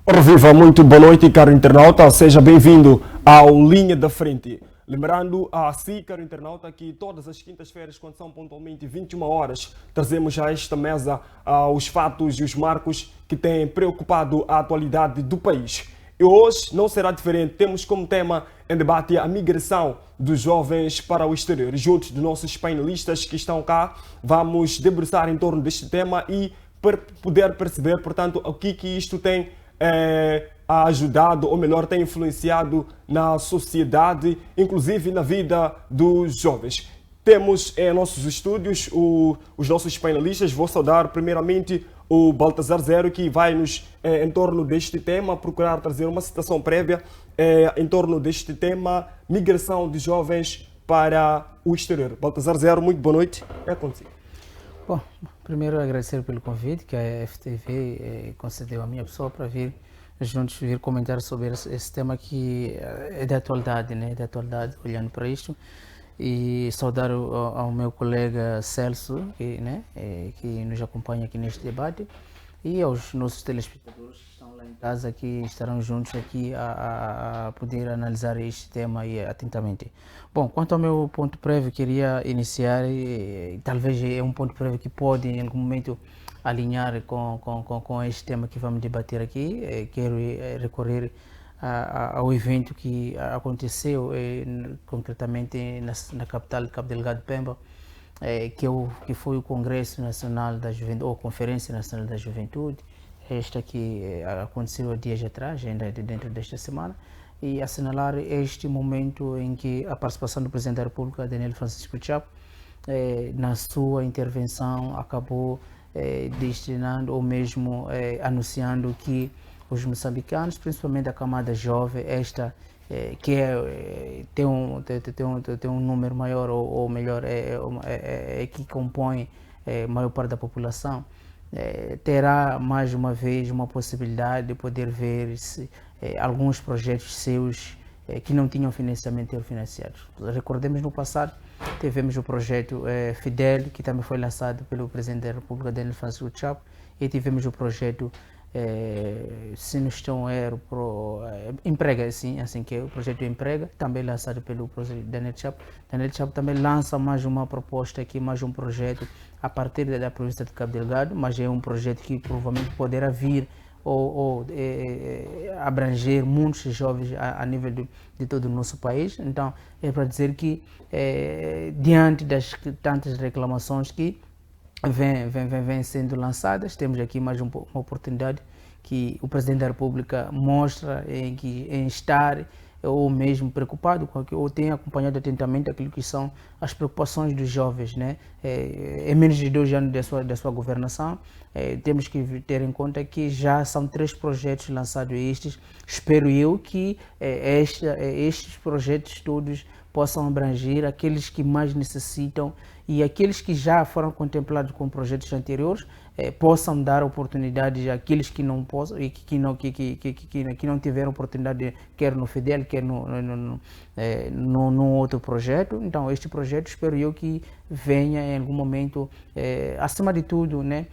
Ora viva, muito boa noite, caro internauta, seja bem-vindo ao Linha da Frente. Lembrando a si, caro internauta, que todas as quintas-feiras, quando são pontualmente 21 horas, trazemos a esta mesa os fatos e os marcos que têm preocupado a atualidade do país. E hoje não será diferente, temos como tema em debate a migração dos jovens para o exterior. Juntos dos nossos painelistas que estão cá, vamos debruçar em torno deste tema e poder perceber, portanto, o que isto tem ajudado, ou melhor, tem influenciado na sociedade, inclusive na vida dos jovens. Temos em nossos estúdios os nossos painelistas. Vou saudar primeiramente o Baltazar Zero, que vai nos, em torno deste tema, procurar trazer uma citação prévia em torno deste tema, migração de jovens para o exterior. Baltazar Zero, muito boa noite. É contigo. Bom, primeiro agradecer pelo convite que a FTV concedeu à minha pessoa para vir juntos vir comentar sobre esse tema que é da atualidade, né? Da atualidade, olhando para isto. E saudar ao meu colega Celso, que nos acompanha aqui neste debate, e aos nossos telespectadores que estão lá em casa, que estarão juntos aqui a poder analisar este tema aí atentamente. Bom, quanto ao meu ponto prévio, queria iniciar, talvez é um ponto prévio que pode em algum momento alinhar com este tema que vamos debater aqui. Quero recorrer ao evento que aconteceu concretamente na capital de Cabo Delgado, Pemba, que foi o Congresso Nacional da Juventude, ou Conferência Nacional da Juventude, esta que aconteceu há dias atrás, ainda dentro desta semana, e assinalar este momento em que a participação do Presidente da República, Daniel Francisco Chapo, na sua intervenção acabou destinando ou mesmo anunciando que os moçambicanos, principalmente a camada jovem, esta que tem um número maior, ou melhor, que compõe a maior parte da população, terá mais uma vez uma possibilidade de poder ver alguns projetos seus que não tinham financiamento ser financiados. Recordemos no passado, tivemos o projeto Fidel, que também foi lançado pelo Presidente da República, Daniel Francisco Chapo, e tivemos o projeto se não estão Emprega, assim que é o projeto Emprega, também lançado pelo presidente Daniel Chapo. Daniel Chapo também lança mais uma proposta aqui, mais um projeto a partir da província de Cabo Delgado, mas é um projeto que provavelmente poderá vir ou abranger muitos jovens a nível de todo o nosso país. Então, é para dizer que diante das tantas reclamações que vem sendo lançadas, temos aqui mais uma oportunidade que o Presidente da República mostra em estar ou mesmo preocupado ou tem acompanhado atentamente aquilo que são as preocupações dos jovens, né? Em menos de 2 anos da sua governação, temos que ter em conta que já são 3 projetos lançados estes. Espero eu que estes projetos todos possam abranger aqueles que mais necessitam e aqueles que já foram contemplados com projetos anteriores possam dar oportunidades àqueles que não possam e que não tiveram oportunidade, quer no Fidel, quer no outro projeto. Então, este projeto espero eu que venha em algum momento, acima de tudo, né?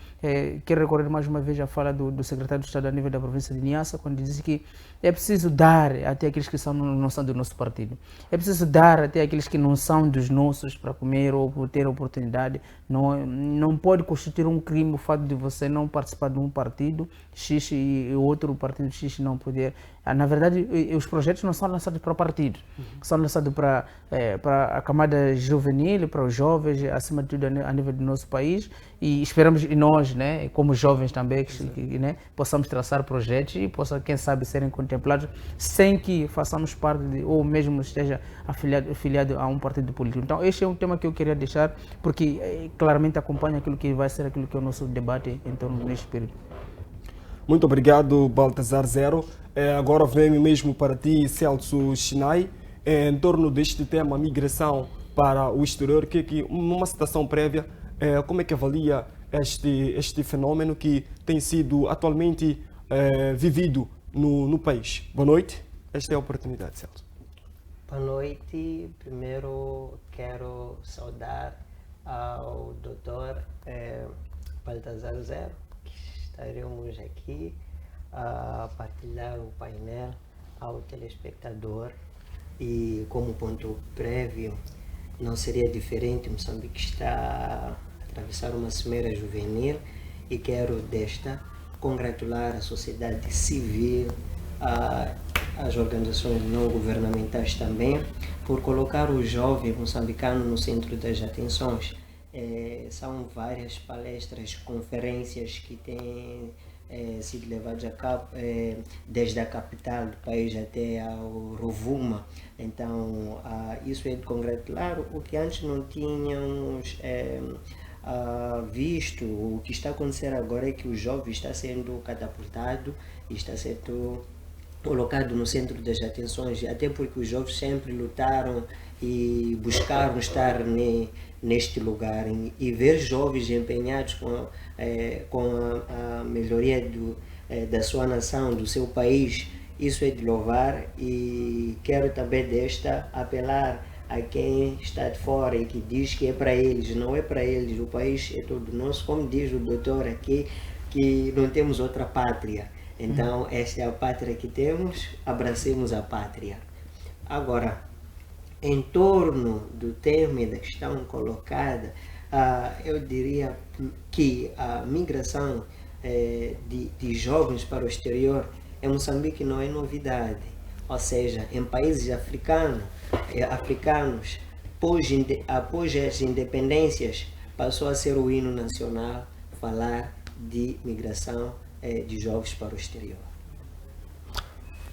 Quero recorrer mais uma vez à fala do secretário de Estado a nível da província de Niassa, quando disse que é preciso dar até aqueles que não são do nosso partido. É preciso dar até aqueles que não são dos nossos para comer ou por ter oportunidade. Não pode constituir um crime o fato de você não participar de um partido X e outro partido X não poder. Na verdade, os projetos não são lançados para partidos, que são lançados para a camada juvenil, para os jovens, acima de tudo a nível do nosso país, e esperamos e nós, né, como jovens também, né, possamos traçar projetos e possam, quem sabe, serem contemplados sem que façamos parte ou mesmo esteja afiliado a um partido político. Então este é um tema que eu queria deixar, porque claramente acompanha aquilo que vai ser aquilo que é o nosso debate em torno deste período. Muito obrigado, Baltazar Zero. Agora venho mesmo para ti, Celso Chinai, em torno deste tema migração para o exterior, que numa citação prévia, como é que avalia este fenômeno que tem sido atualmente vivido no país? Boa noite, esta é a oportunidade, Celso. Boa noite. Primeiro quero saudar ao Dr. Baltazar Zero, estaremos aqui a partilhar o painel ao telespectador, e como ponto prévio, não seria diferente. Moçambique está a atravessar uma cimeira juvenil e quero desta congratular a sociedade civil, as organizações não governamentais também, por colocar o jovem moçambicano no centro das atenções. São várias palestras, conferências que têm sido levadas a cabo desde a capital do país até ao Rovuma. Então, isso é de congratular, o que antes não tínhamos visto. O que está acontecendo agora é que o jovem está sendo catapultado e está sendo colocado no centro das atenções, até porque os jovens sempre lutaram e buscaram estar neste lugar, e ver jovens empenhados com a melhoria da sua nação, do seu país, isso é de louvar. E quero também desta apelar a quem está de fora e que diz que é para eles. Não é para eles, o país é todo nosso, como diz o doutor aqui, que não temos outra pátria. Então, esta é a pátria que temos, abracemos a pátria. Agora, em torno do tema e da questão colocada, eu diria que a migração de jovens para o exterior em Moçambique não é novidade. Ou seja, em países africanos, após as independências, passou a ser o hino nacional falar de migração de jovens para o exterior.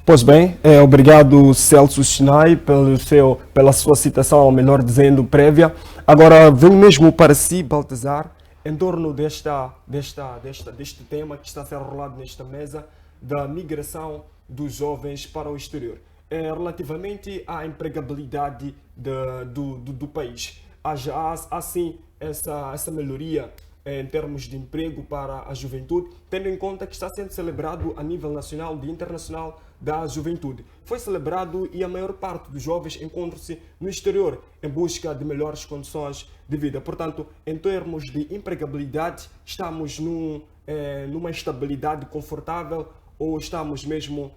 Pois bem, obrigado, Celso Chinai, pela sua citação, ou melhor dizendo, prévia. Agora, venho mesmo para si, Baltazar, em torno deste tema que está a ser rolado nesta mesa, da migração dos jovens para o exterior. Relativamente à empregabilidade do país, há sim essa melhoria em termos de emprego para a juventude, tendo em conta que está sendo celebrado a nível nacional e internacional da juventude. Foi celebrado e a maior parte dos jovens encontra-se no exterior em busca de melhores condições de vida. Portanto, em termos de empregabilidade, estamos numa estabilidade confortável, ou estamos mesmo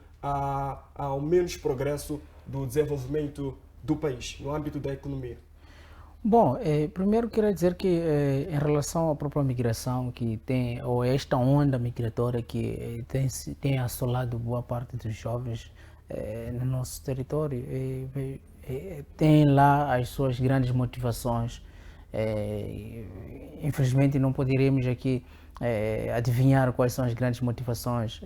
ao menos progresso do desenvolvimento do país, no âmbito da economia? Bom, primeiro queria dizer que em relação à própria migração que tem, ou esta onda migratória que tem assolado boa parte dos jovens no nosso território, tem lá as suas grandes motivações. Infelizmente não poderíamos aqui adivinhar quais são as grandes motivações,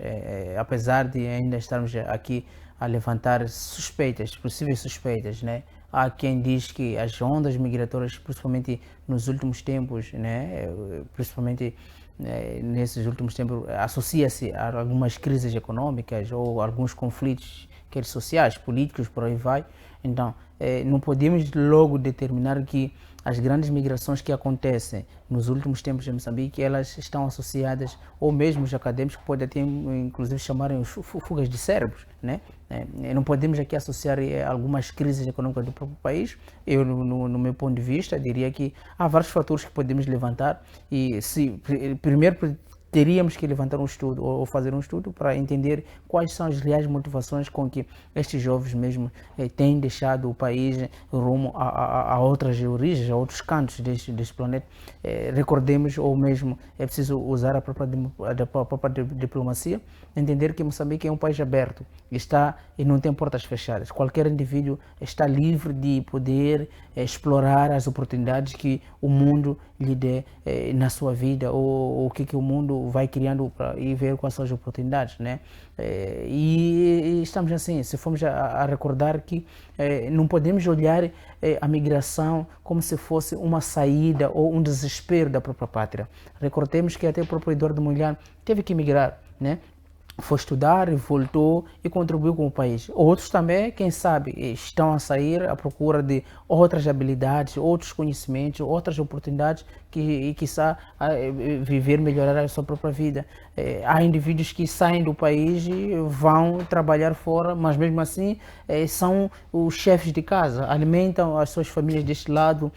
apesar de ainda estarmos aqui a levantar suspeitas, possíveis suspeitas, né? Há quem diz que as ondas migratórias, principalmente nos últimos tempos, né, principalmente nesses últimos tempos, associa-se a algumas crises econômicas ou alguns conflitos, quer sociais, políticos, por aí vai. Então, não podemos logo determinar que as grandes migrações que acontecem nos últimos tempos em Moçambique, elas estão associadas, ou mesmo os acadêmicos podem até inclusive chamarem fugas de cérebros, né? Não podemos aqui associar algumas crises econômicas do próprio país. Eu, no meu ponto de vista, diria que há vários fatores que podemos levantar, e se primeiro teríamos que levantar um estudo ou fazer um estudo para entender quais são as reais motivações com que estes jovens mesmo têm deixado o país rumo a outras origens, a outros cantos deste planeta. Recordemos, ou mesmo é preciso usar a própria diplomacia, entender que Moçambique é um país aberto e não tem portas fechadas. Qualquer indivíduo está livre de poder explorar as oportunidades que o mundo lhe dê na sua vida, ou o que o mundo vai criando e ver quais são as oportunidades, né? E estamos assim, se formos a recordar que não podemos olhar a migração como se fosse uma saída ou um desespero da própria pátria. Recordemos que até o próprio Eduardo Mondlane teve que migrar, né? Foi estudar, voltou e contribuiu com o país. Outros também, quem sabe, estão a sair à procura de outras habilidades, outros conhecimentos, outras oportunidades que quiçá viver, melhorar a sua própria vida. Há indivíduos que saem do país e vão trabalhar fora, mas mesmo assim são os chefes de casa, alimentam as suas famílias deste lado,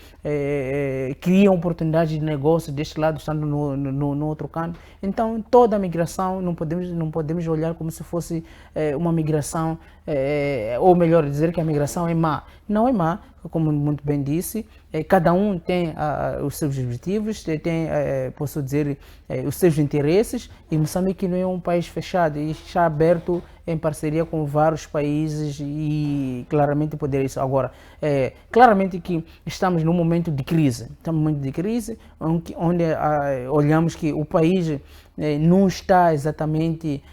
criam oportunidades de negócio deste lado, estando no outro canto. Então, toda a migração não podemos olhar como se fosse uma migração, ou melhor dizer que a migração é má. Não é má, como muito bem disse, cada um tem os seus objetivos, tem, posso dizer, os seus interesses, e Moçambique não é um país fechado, e está aberto em parceria com vários países e claramente poder isso. Agora, claramente que estamos num momento de crise, onde olhamos que o país não está exatamente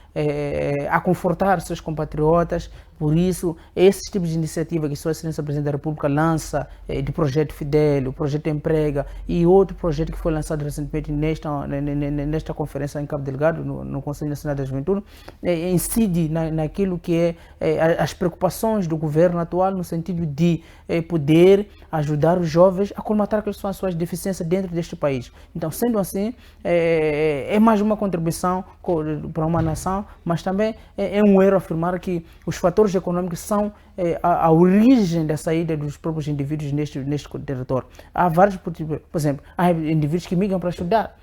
a confortar seus compatriotas. Por isso, esses tipos de iniciativa que Sua Excelência Presidente da República lança, de Projeto Fidel, o Projeto Emprega e outro projeto que foi lançado recentemente nesta conferência em Cabo Delgado, no Conselho Nacional da Juventude, incide naquilo que as preocupações do governo atual, no sentido de poder ajudar os jovens a colmatar aquelas são as suas deficiências dentro deste país. Então, sendo assim, é mais uma contribuição para uma nação, mas também é um erro afirmar que os fatores econômicos são a origem da saída dos próprios indivíduos neste território. Há vários, por exemplo, há indivíduos que migram para estudar,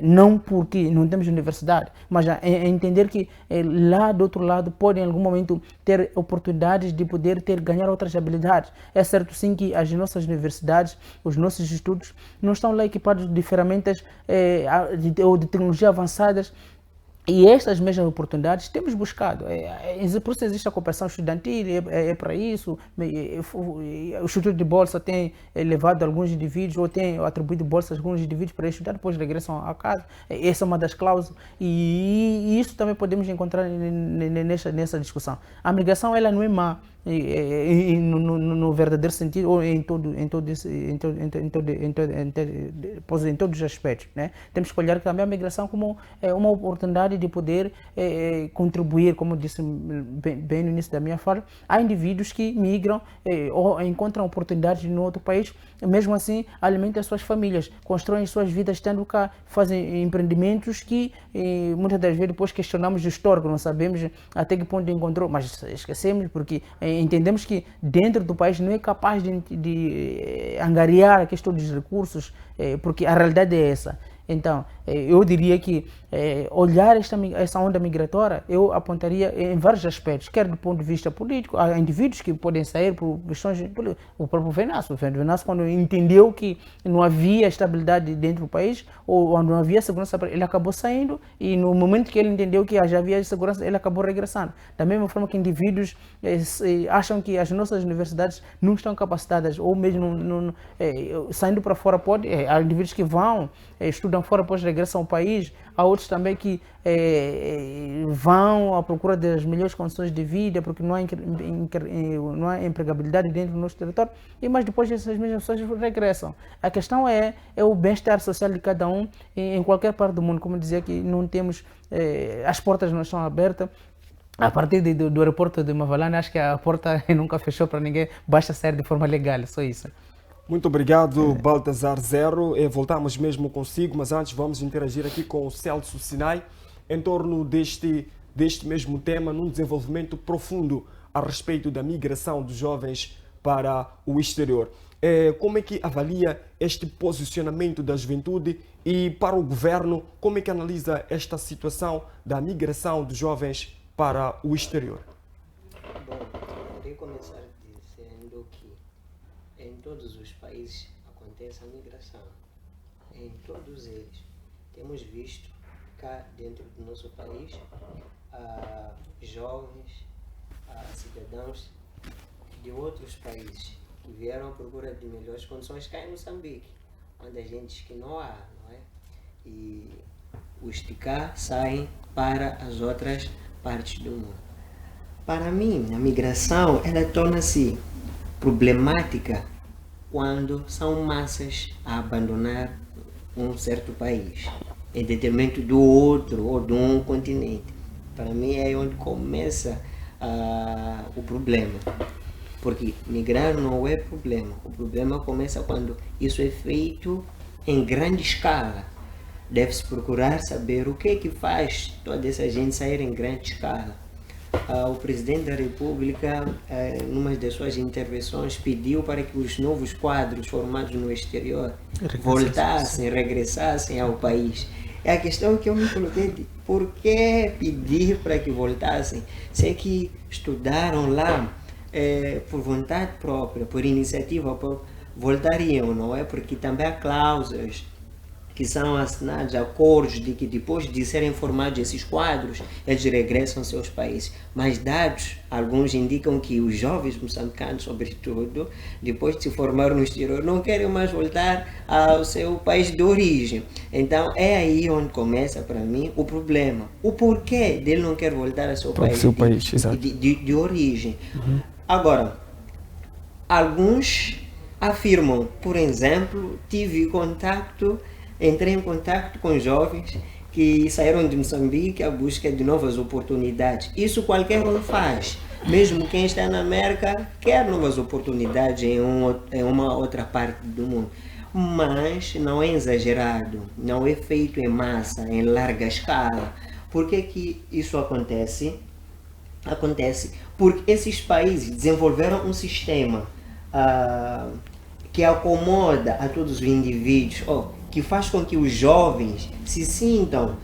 não porque não temos universidade, mas entender que lá do outro lado podem em algum momento ter oportunidades de poder ganhar outras habilidades. É certo sim que as nossas universidades, os nossos estudos não estão lá equipados de ferramentas ou de tecnologia avançadas. E estas mesmas oportunidades temos buscado. Por isso existe a cooperação estudantil, é para isso. O Instituto de Bolsa tem levado alguns indivíduos, ou tem atribuído bolsas a alguns indivíduos para estudar, depois regressam a casa. Essa é uma das cláusulas. E isso também podemos encontrar nessa discussão. A migração ela não é má, no verdadeiro sentido, ou em todos os aspectos, né? Temos que olhar também a migração como uma oportunidade de poder contribuir, como disse bem no início da minha fala. Há indivíduos que migram ou encontram oportunidades no outro país, mesmo assim alimentam as suas famílias, constroem suas vidas estando cá, fazem empreendimentos que muitas das vezes depois questionamos o histórico, não sabemos até que ponto encontrou, mas esquecemos porque entendemos que dentro do país não é capaz de angariar a questão dos recursos, porque a realidade é essa. Então, eu diria que olhar essa onda migratória, eu apontaria em vários aspectos, quer do ponto de vista político, há indivíduos que podem sair por questões políticas. O próprio Venâncio, quando entendeu que não havia estabilidade dentro do país, ou não havia segurança, ele acabou saindo, e no momento que ele entendeu que já havia segurança, ele acabou regressando. Da mesma forma que indivíduos acham que as nossas universidades não estão capacitadas, ou mesmo saindo para fora, há indivíduos que vão, estudam fora, depois regressam ao país. Há outros também que vão à procura das melhores condições de vida, porque não há empregabilidade dentro do nosso território, mas depois essas mesmas pessoas regressam. A questão é o bem-estar social de cada um em qualquer parte do mundo. Como dizia, que não temos, as portas não estão abertas. A partir do aeroporto de Mavalane, acho que a porta nunca fechou para ninguém, basta sair de forma legal, só isso. Muito obrigado, Baltazar Zero. Voltamos mesmo consigo, mas antes vamos interagir aqui com o Celso Sinai em torno deste mesmo tema, num desenvolvimento profundo a respeito da migração dos jovens para o exterior. Como é que avalia este posicionamento da juventude e para o governo, como é que analisa esta situação da migração dos jovens para o exterior? Bom, queria começar dizendo que em todos os países acontece a migração. Em todos eles. Temos visto cá dentro do nosso país jovens, cidadãos de outros países que vieram à procura de melhores condições cá em Moçambique, onde a gente diz que não há, não é? E os de cá saem para as outras partes do mundo. Para mim, a migração ela torna-se problemática quando são massas a abandonar um certo país em detrimento do outro ou de um continente. Para mim é onde começa o problema, porque migrar não é problema. O problema começa quando isso é feito em grande escala. Deve-se procurar saber o que é que faz toda essa gente sair em grande escala. O Presidente da República, numa das suas intervenções, pediu para que os novos quadros formados no exterior voltassem, regressassem ao país. É a questão que eu me coloquei de por que pedir para que voltassem? Se é que estudaram lá por vontade própria, por iniciativa própria, voltariam, não é? Porque também há cláusulas que são assinados acordos de que depois de serem formados esses quadros, eles regressam aos seus países. Mas dados, alguns indicam que os jovens moçambicanos, sobretudo, depois de se formar no exterior, não querem mais voltar ao seu país de origem. Então é aí onde começa, para mim, o problema. O porquê dele não quer voltar ao seu país, de origem. Agora, alguns afirmam, por exemplo, entrei em contato com jovens que saíram de Moçambique à busca de novas oportunidades. Isso qualquer um faz. Mesmo quem está na América quer novas oportunidades em uma outra parte do mundo. Mas não é exagerado, não é feito em massa, em larga escala. Por que isso acontece? Acontece porque esses países desenvolveram um sistema que acomoda a todos os indivíduos, que faz com que os jovens se sintam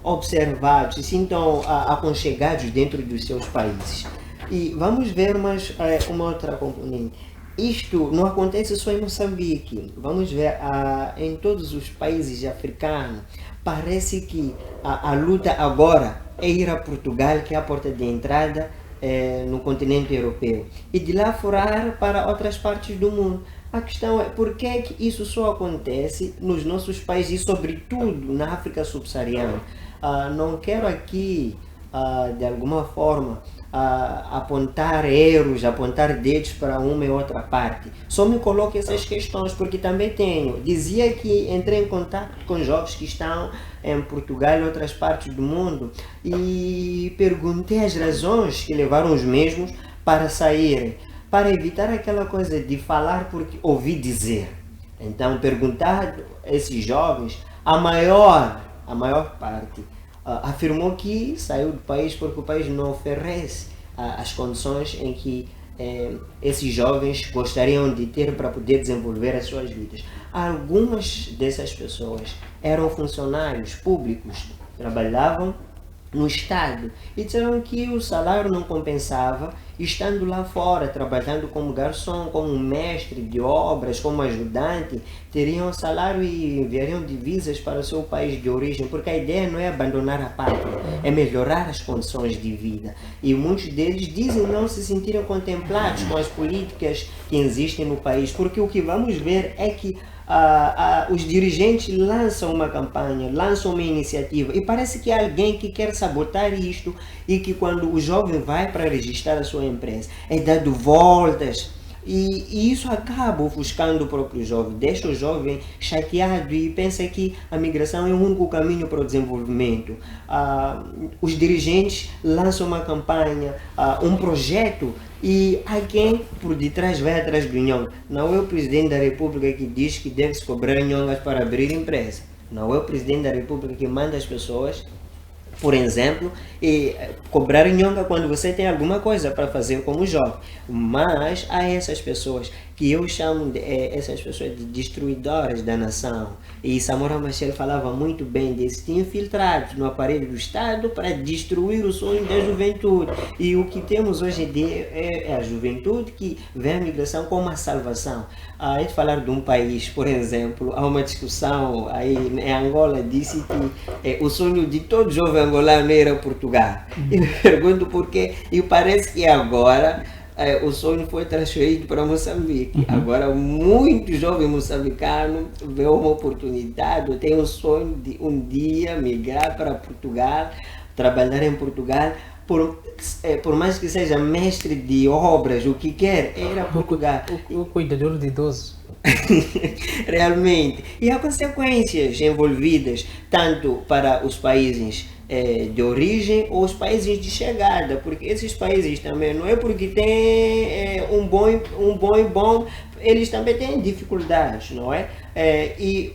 observados, se sintam aconchegados dentro dos seus países. E vamos ver uma outra componente. Isto não acontece só em Moçambique. Vamos ver em todos os países africanos. Parece que a luta agora é ir a Portugal, que é a porta de entrada no continente europeu, e de lá furar para outras partes do mundo. A questão é por que isso só acontece nos nossos países e sobretudo na África subsaariana. Não quero aqui de alguma forma apontar erros, apontar dedos para uma e outra parte. Só me coloco essas questões porque também dizia que entrei em contato com jovens que estão em Portugal e outras partes do mundo e perguntei as razões que levaram os mesmos para saírem, para evitar aquela coisa de falar porque ouvi dizer. Então perguntar a esses jovens, a maior parte afirmou que saiu do país porque o país não oferece as condições em que esses jovens gostariam de ter para poder desenvolver as suas vidas. Algumas dessas pessoas eram funcionários públicos, trabalhavam no Estado e disseram que o salário não compensava, estando lá fora, trabalhando como garçom, como mestre de obras, como ajudante, teriam salário e enviariam divisas para o seu país de origem, porque a ideia não é abandonar a pátria, é melhorar as condições de vida. E muitos deles dizem não se sentirem contemplados com as políticas que existem no país, porque o que vamos ver é que os dirigentes lançam uma campanha, lançam uma iniciativa e parece que há alguém que quer sabotar isto e que quando o jovem vai para registrar a sua empresa é dado voltas e isso acaba ofuscando o próprio jovem, deixa o jovem chateado e pensa que a migração é o único caminho para o desenvolvimento. Os dirigentes lançam uma campanha, um projeto e há quem por detrás vai atrás do nhongo. Não é o Presidente da República que diz que deve-se cobrar nhongas para abrir empresa. Não é o Presidente da República que manda as pessoas por exemplo, e cobrar nhonga quando você tem alguma coisa para fazer como jovem. Mas há essas pessoas que eu chamo de essas pessoas de destruidoras da nação. E Samora Machel falava muito bem disso, tinha infiltrados no aparelho do Estado para destruir o sonho da juventude. E o que temos hoje em dia é a juventude que vê a migração como uma salvação. A falar de um país, por exemplo, há uma discussão aí em Angola, disse que o sonho de todo jovem angolano era Portugal. E me pergunto porquê, e parece que agora o sonho foi transferido para Moçambique. Agora, muito jovem moçambicano vê uma oportunidade, tem o sonho de um dia migrar para Portugal, trabalhar em Portugal, por mais que seja mestre de obras, o que quer, era Portugal. O cuidador de idosos. Realmente. E há consequências envolvidas, tanto para os países de origem ou os países de chegada, porque esses países também, não é porque tem um bom, eles também têm dificuldades, não é?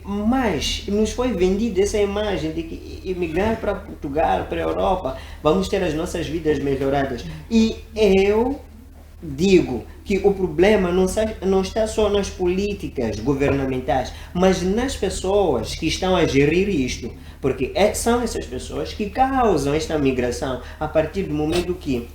Mas nos foi vendida essa imagem de que imigrar para Portugal, para a Europa, vamos ter as nossas vidas melhoradas. E eu digo que o problema não está só nas políticas governamentais, mas nas pessoas que estão a gerir isto, porque são essas pessoas que causam esta migração a partir do momento que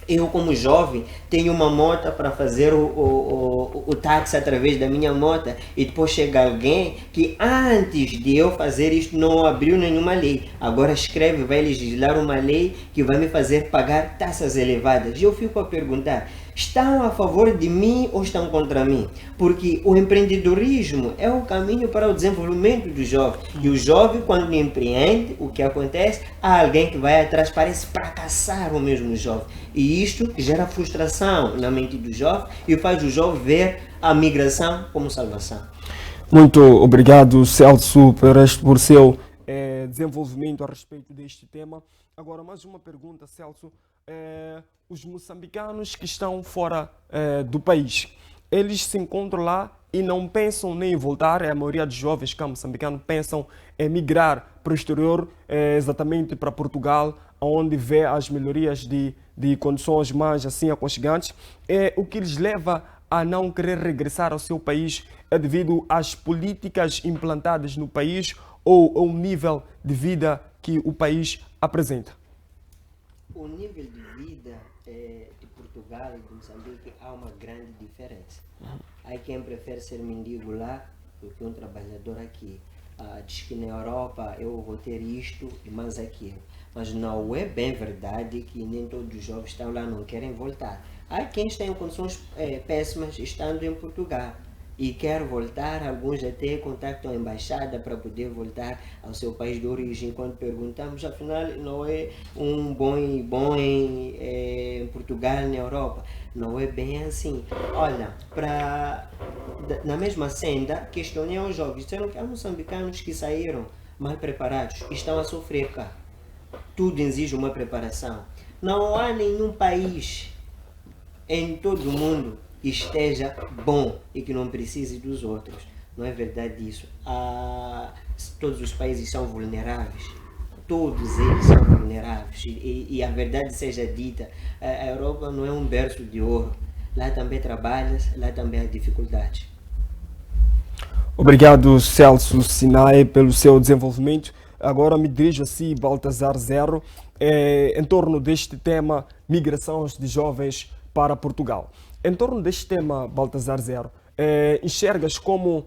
eu, como jovem, tenho uma moto para fazer o táxi através da minha moto e depois chega alguém que antes de eu fazer isto não abriu nenhuma lei. Agora escreve, vai legislar uma lei que vai me fazer pagar taxas elevadas. E eu fico a perguntar, estão a favor de mim ou estão contra mim? Porque o empreendedorismo é o caminho para o desenvolvimento do jovem. E o jovem, quando empreende, o que acontece? Há alguém que vai atrás, parece fracassar o mesmo jovem. E isto gera frustração na mente do jovem e faz o jovem ver a migração como salvação. Muito obrigado, Celso, por seu desenvolvimento a respeito deste tema. Agora, mais uma pergunta, Celso. Os moçambicanos que estão fora do país, eles se encontram lá e não pensam nem em voltar. A maioria dos jovens que moçambicanos pensam em migrar para o exterior, exatamente para Portugal, onde vê as melhorias de condições mais assim aconchegantes. O que lhes leva a não querer regressar ao seu país é devido às políticas implantadas no país ou ao nível de vida que o país apresenta? O nível de vida de Portugal e de Moçambique há uma grande diferença. Há quem prefere ser mendigo lá do que um trabalhador aqui. Diz que na Europa eu vou ter isto e mais aquilo. Mas não é bem verdade que nem todos os jovens estão lá não querem voltar. Há quem está em condições péssimas estando em Portugal e quer voltar, alguns até contactam a embaixada para poder voltar ao seu país de origem. Quando perguntamos, afinal, não é um bom em Portugal, na Europa? Não é bem assim. Olha, na mesma senda, questionei aos jovens, disseram que há moçambicanos que saíram mal preparados e estão a sofrer cá. Tudo exige uma preparação. Não há nenhum país em todo o mundo que esteja bom e que não precise dos outros. Não é verdade isso. Todos os países são vulneráveis. Todos eles são vulneráveis. E a verdade seja dita, a Europa não é um berço de ouro. Lá também trabalhas, lá também há dificuldades. Obrigado, Celso Sinai, pelo seu desenvolvimento. Agora me dirijo a si, Baltazar Zero, em torno deste tema, migrações de jovens para Portugal. Em torno deste tema, Baltazar Zero, enxergas como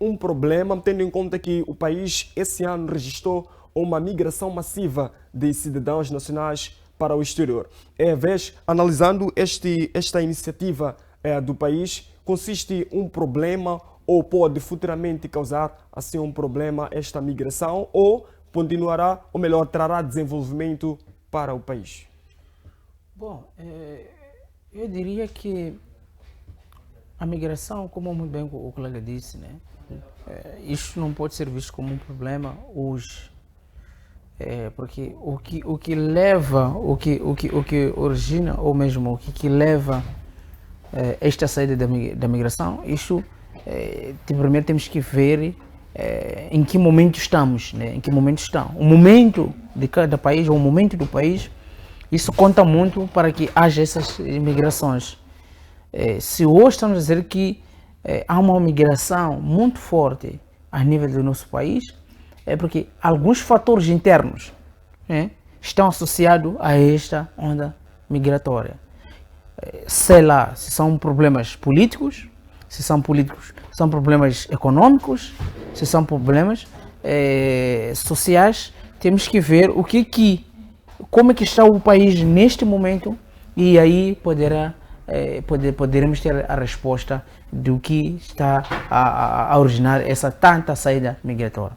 um problema, tendo em conta que o país esse ano registrou uma migração massiva de cidadãos nacionais para o exterior. Vês, analisando esta iniciativa do país, consiste um problema ou pode futuramente causar assim um problema esta migração ou continuará, ou melhor, trará desenvolvimento para o país? Bom, eu diria que a migração, como muito bem o colega disse, né? Isto não pode ser visto como um problema hoje, porque o que leva, o que origina, ou mesmo o que leva esta saída da migração, isto primeiro temos que ver em que momento estamos, né? Em que momento estão. O momento de cada país, ou o momento do país, isso conta muito para que haja essas imigrações. Se hoje estamos a dizer que há uma migração muito forte a nível do nosso país, é porque alguns fatores internos, né, estão associados a esta onda migratória. Sei lá, se são problemas políticos, se são problemas econômicos, se são problemas sociais, temos que ver como é que está o país neste momento e aí poderemos ter a resposta do que está a originar essa tanta saída migratória.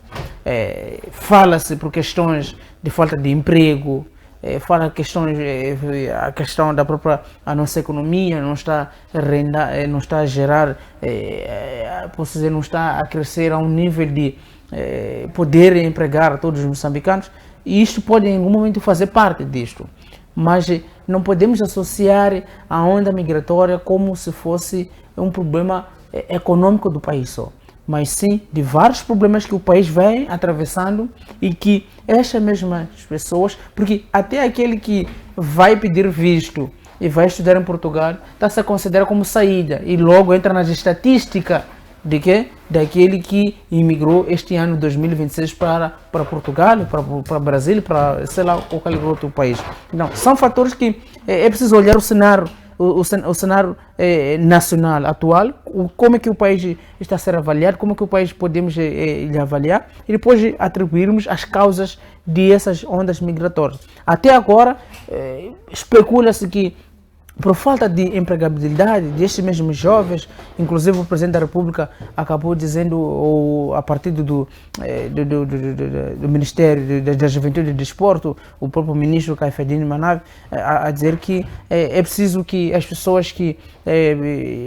Fala-se por questões de falta de emprego, fala a questão da própria a nossa economia não está a gerar, posso dizer, não está a crescer a um nível de poder empregar todos os moçambicanos, e isto pode em algum momento fazer parte disto, mas não podemos associar a onda migratória como se fosse um problema econômico do país só, mas sim de vários problemas que o país vem atravessando e que estas mesmas pessoas, porque até aquele que vai pedir visto e vai estudar em Portugal, está-se a considerar como saída e logo entra nas estatísticas de quê? Daquele que imigrou este ano 2026 para Portugal, para Brasil, para sei lá, qualquer outro país. Então, são fatores que é preciso olhar o cenário, o cenário nacional atual, como é que o país está a ser avaliado, como é que o país podemos lhe avaliar e depois atribuirmos as causas dessas ondas migratórias. Até agora, especula-se que por falta de empregabilidade destes mesmos jovens, inclusive o Presidente da República acabou dizendo, a partir do Ministério da Juventude e do Desporto, o próprio ministro Caifedine Manave, a dizer que é preciso que as pessoas que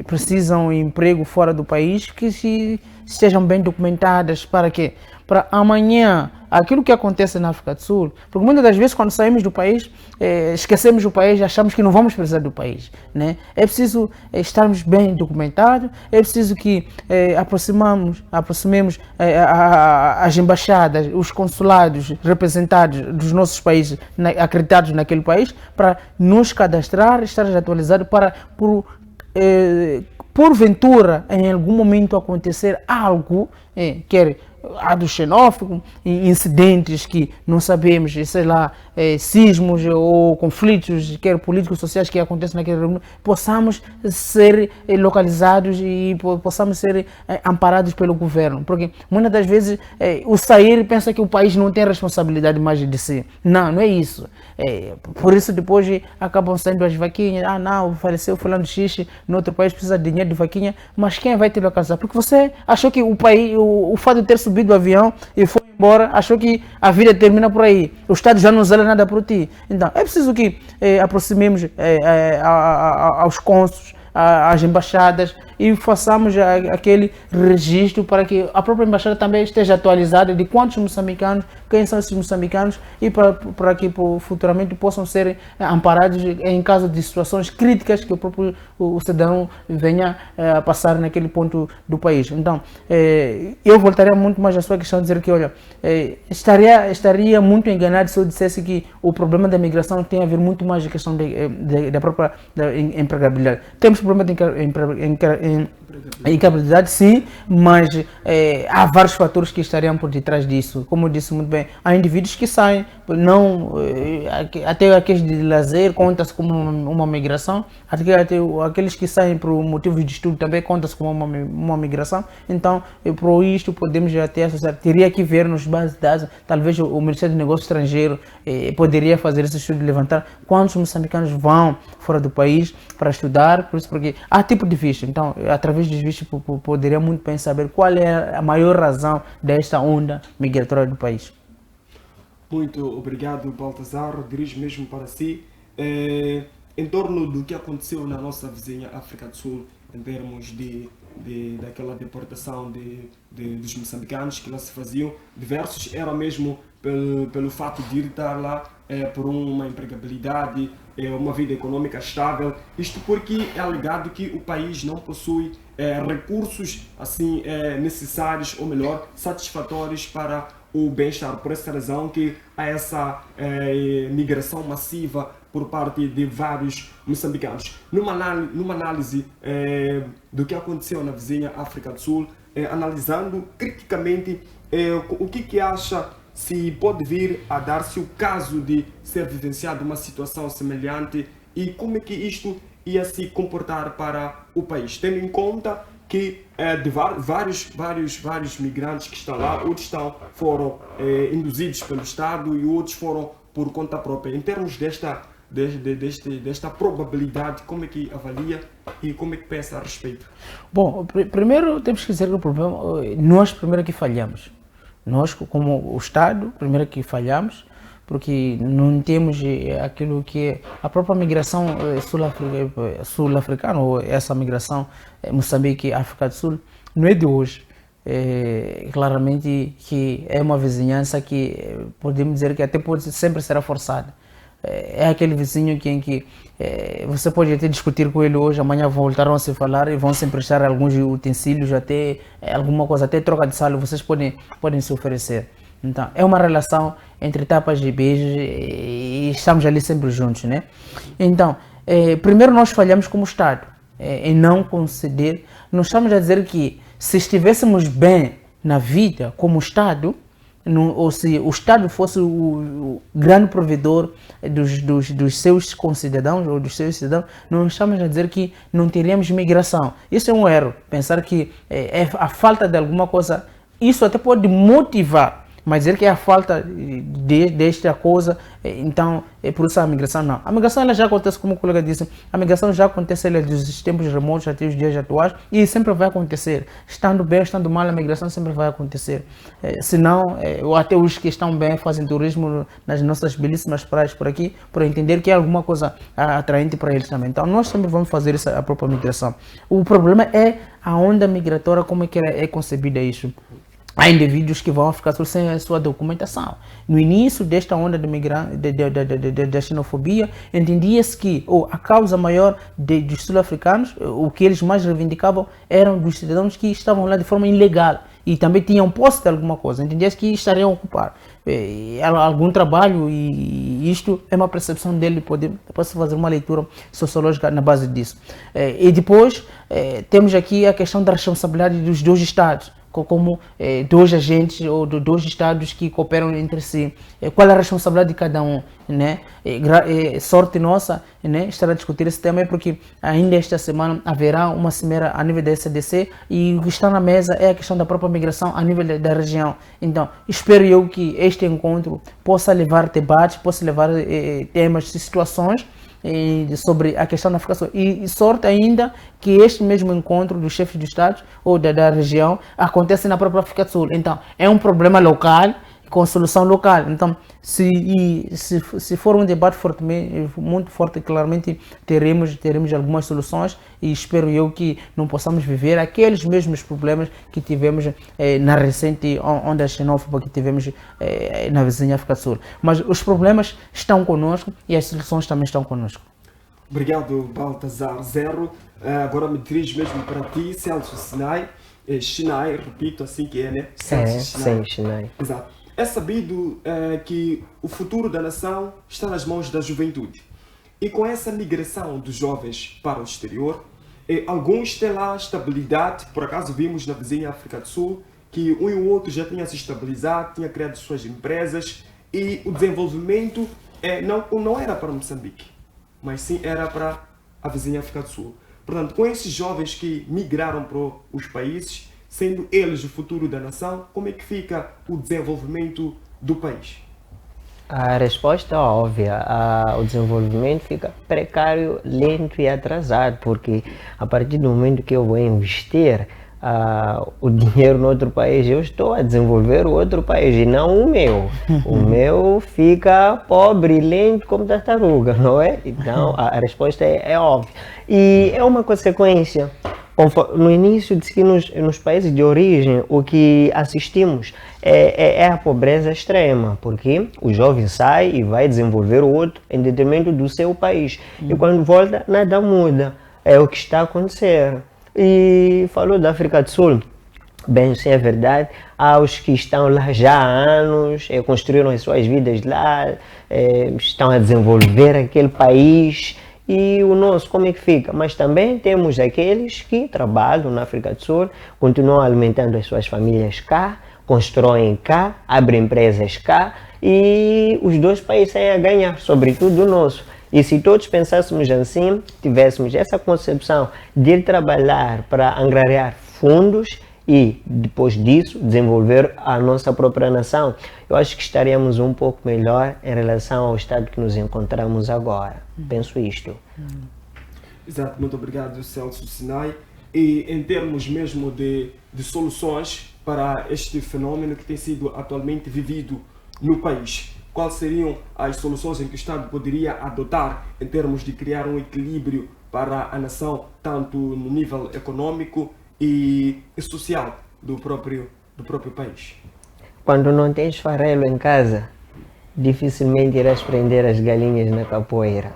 precisam de emprego fora do país, que estejam bem documentadas, para quê? Para amanhã, aquilo que acontece na África do Sul, porque muitas das vezes quando saímos do país, esquecemos do país, achamos que não vamos precisar do país, né? É preciso estarmos bem documentados, é preciso que aproximemos as embaixadas, os consulados representados dos nossos países, acreditados naquele país, para nos cadastrar, estar atualizados para, porventura, em algum momento acontecer algo, quer do xenófobo, incidentes que não sabemos, sei lá, sismos ou conflitos, quer políticos sociais que acontecem naquele região, possamos ser localizados e possamos ser amparados pelo governo, porque muitas das vezes o sair pensa que o país não tem responsabilidade mais de si. Não é isso. Por isso depois acabam saindo as vaquinhas, não, faleceu fulano de xixi, no outro país precisa de dinheiro de vaquinha, mas quem vai te localizar? Porque você achou que o país, o fato de ter subido do avião e foi embora, achou que a vida termina por aí, o Estado já não zela nada por ti. Então é preciso que aproximemos aos cônsules, às embaixadas, e façamos aquele registro para que a própria embaixada também esteja atualizada de quantos moçambicanos, quem são esses moçambicanos, e para que futuramente possam ser amparados em caso de situações críticas que o próprio cidadão venha a passar naquele ponto do país. Então, eu voltaria muito mais à sua questão de dizer que, olha, estaria muito enganado se eu dissesse que o problema da migração tem a ver muito mais com a questão da própria empregabilidade. Temos problema de incapabilidade, sim, mas há vários fatores que estariam por detrás disso. Como eu disse muito bem, há indivíduos que saem, até aqueles de lazer conta-se como uma migração, até aqueles que saem por motivos de estudo também conta-se como uma migração. Então, por isto podemos até associar, teria que ver nos bases de dados, talvez o Ministério do Negócio Estrangeiro poderia fazer esse estudo, levantar quantos moçambicanos vão fora do país para estudar, por isso, porque há tipo de visto. Então, através dos vistos, poderia muito bem saber qual é a maior razão desta onda migratória do país. Muito obrigado, Baltazar. Dirijo mesmo para si. Em torno do que aconteceu na nossa vizinha África do Sul, em termos daquela deportação dos moçambicanos que lá se faziam, diversos era mesmo pelo fato de ir estar lá por uma empregabilidade uma vida econômica estável, isto porque é alegado que o país não possui recursos assim necessários, ou melhor, satisfatórios para o bem-estar. Por essa razão que há essa migração massiva por parte de vários moçambicanos. Numa análise do que aconteceu na vizinha África do Sul, analisando criticamente o que acha se pode vir a dar-se o caso de ser vivenciado uma situação semelhante e como é que isto ia se comportar para o país, tendo em conta que de vários migrantes que estão lá, outros foram induzidos pelo Estado e outros foram por conta própria. Em termos desta probabilidade, como é que avalia e como é que pensa a respeito? Bom, primeiro temos que dizer que o problema, nós primeiro que falhamos. Nós, como o Estado, primeiro que falhamos, porque não temos aquilo que é a própria migração sul-africana, ou essa migração Moçambique e África do Sul, não é de hoje. Claramente que é uma vizinhança que podemos dizer que até pode sempre será forçada. É aquele vizinho em que você pode até discutir com ele hoje, amanhã voltaram a se falar e vão se emprestar alguns utensílios, até alguma coisa, até troca de salo, vocês podem se oferecer. Então, é uma relação entre tapas e beijos e estamos ali sempre juntos, né? Então, primeiro nós falhamos como Estado em não conceder. Nós estamos a dizer que se estivéssemos bem na vida como Estado, ou se o Estado fosse o grande provedor dos seus concidadãos ou dos seus cidadãos, nós estamos a dizer que não teríamos migração. Isso é um erro. Pensar que é a falta de alguma coisa, isso até pode motivar, mas dizer que é a falta desta coisa, então é por isso a migração não. A migração ela já acontece, como o colega disse, a migração já acontece dos tempos remotos até os dias atuais e sempre vai acontecer. Estando bem, estando mal, a migração sempre vai acontecer. Senão, ou até os que estão bem fazem turismo nas nossas belíssimas praias por aqui, por entender que é alguma coisa atraente para eles também. Então nós sempre vamos fazer a própria migração. O problema é a onda migratória, como é que é concebida isso. Há indivíduos que vão ficar sem a sua documentação. No início desta onda da xenofobia, entendia-se que a causa maior dos sul-africanos, o que eles mais reivindicavam, eram dos cidadãos que estavam lá de forma ilegal e também tinham posse de alguma coisa. Entendia-se que estariam a ocupar algum trabalho e isto é uma percepção dele. Posso fazer uma leitura sociológica na base disso. E depois temos aqui a questão da responsabilidade dos dois Estados, como dois agentes ou dois estados que cooperam entre si. Qual é a responsabilidade de cada um, né? Sorte nossa, né, estar a discutir esse tema, porque ainda esta semana haverá uma cimeira a nível da SADC e o que está na mesa é a questão da própria migração a nível da região. Então, espero eu que este encontro possa levar debates, possa levar temas, situações sobre a questão da África do Sul. E sorte ainda que este mesmo encontro dos chefes de Estado ou da região acontece na própria África do Sul. Então, é um problema local, com solução local. Então, se for um debate muito forte, claramente teremos algumas soluções e espero eu que não possamos viver aqueles mesmos problemas que tivemos na recente onda xenófoba que tivemos na vizinha África do Sul. Mas os problemas estão conosco e as soluções também estão conosco. Obrigado, Baltazar Zero. Agora me dirijo mesmo para ti, Celso Sinai. Sinai, repito, assim que é, né? Celso Sim, Sinai. Exato. É sabido que o futuro da nação está nas mãos da juventude. E com essa migração dos jovens para o exterior, alguns têm lá estabilidade. Por acaso vimos na vizinha África do Sul que um e o outro já tinha se estabilizado, tinha criado suas empresas e o desenvolvimento não era para Moçambique, mas sim era para a vizinha África do Sul. Portanto, com esses jovens que migraram para os países, sendo eles o futuro da nação, como é que fica o desenvolvimento do país? A resposta é óbvia. O desenvolvimento fica precário, lento e atrasado, porque a partir do momento que eu vou investir o dinheiro no outro país, eu estou a desenvolver o outro país e não o meu. O meu fica pobre, lento como tartaruga, não é? Então a resposta é óbvia. E é uma consequência No início, disse que nos países de origem, o que assistimos é a pobreza extrema, porque o jovem sai e vai desenvolver o outro em detrimento do seu país. E quando volta, nada muda. É o que está a acontecer. E falou da África do Sul. Bem, sim, é verdade. Há os que estão lá já há anos, construíram as suas vidas lá, estão a desenvolver aquele país. E o nosso, como é que fica? Mas também temos aqueles que trabalham na África do Sul, continuam alimentando as suas famílias cá, constroem cá, abrem empresas cá, e os dois países têm a ganhar, sobretudo o nosso. E se todos pensássemos assim, tivéssemos essa concepção de ir trabalhar para angariar fundos e, depois disso, desenvolver a nossa própria nação, eu acho que estaríamos um pouco melhor em relação ao estado que nos encontramos agora. Penso isto. Exato, muito obrigado, Celso Sinai. E em termos mesmo de soluções para este fenômeno que tem sido atualmente vivido no país, quais seriam as soluções em que o Estado poderia adotar em termos de criar um equilíbrio para a nação, tanto no nível econômico e social do próprio país? Quando não tens farelo em casa, dificilmente irás prender as galinhas na capoeira.